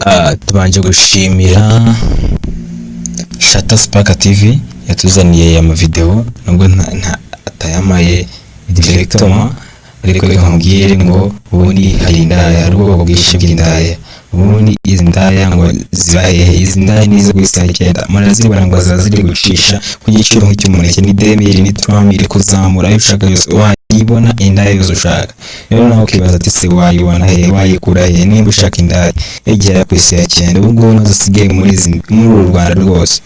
Tubanje gushimira Shata Spark TV yatuzaniye ama video nubwo atayamaye directement, ariko nkambwire ngo ubundi hari indaya ubwoko bwinshi bw'indaya. Ubundi izi ndaya ngo zibaye izi ndaya nizo gusakenda murazibara ngo zaziri gucisha ku giciro nk'icy'umuneke ni 2000 ni 3000 kuzamura ayo ushaka yose wayibona indaya yose ushaka. Rero naho kibaza ati se wayibona he wayikura he nimba ushaka indaya egera ku isi ya cyenda ubwo nazasigaye muri uru Rwanda rwose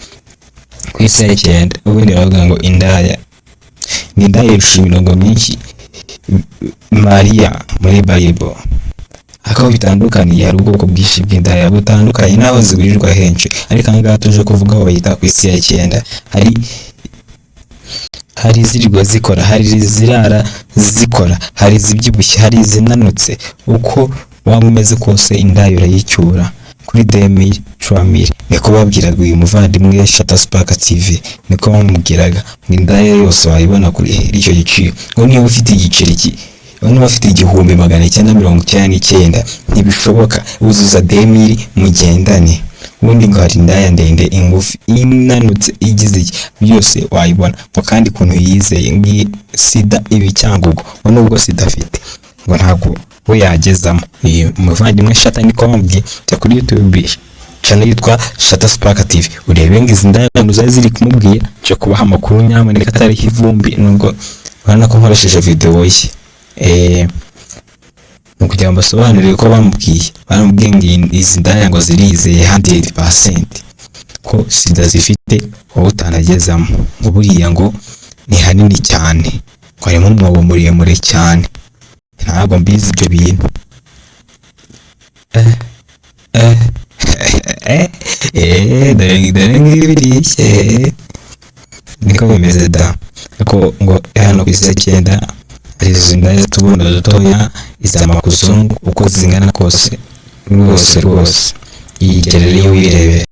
ku isi ya cyenda. Ubundi bavuga ngo indaya ni indaya irusha imirongo myinshi Maria muri Bible. Akaho bitandukaniye hari ubwoko bwinshi bw'indaya butandukanye naho zigurirwa henshi, ariko angaha tuje kuvuga aho bayita ku isi ya cyenda. Hari zirirwa zikora, hari zirara zikora, hari zibyibushye, hari zinanutse. Uko waba umeze kose indaya urayicyura kuri 2000 3000. Niko babwiraga uyu muvandimwe Shata Spark TV, niko bamubwiraga ngo indaya yose wayibona kuri icyo giciro. Ngo niba ufite igiceri niba ufite 1999 ntibishoboka uzuza 2000 mugendane. Ubundi ngo hari indaya ndende ingufi inanutse igize byose wayibona ngo kandi kuntu yizeye ngi sida ibi cyangugo ngo nubwo sida afite ngo ntabwo we yagezamo. Uyu muvandimwe Shata niko bamubwiye kuri YouTube channel yitwa Shata Spark TV urebe ngo izi ndaya zari ziri kumubwira cyo kubaha amakuru nyamuneka atari ivumbi nubwo urana ko nkoresheje video ye. Kugira ngo basobanurire ko bamubwiye ngo izi ndaya ngo zirizeye 100% ko sida zifite wowe utanagezamo. Buriya ngo ni hanini cyane ko harimo umwobo muremure cyane, ntabwo mbizi ibyo bintu. Dore ngibirishye niko bimeze da. Ko ngo hano ku isi ya cyenda hari izi ndaya tubona dutoya iz'amakuzungu uko zingana kose rwose iyi gerere iyo wirebera.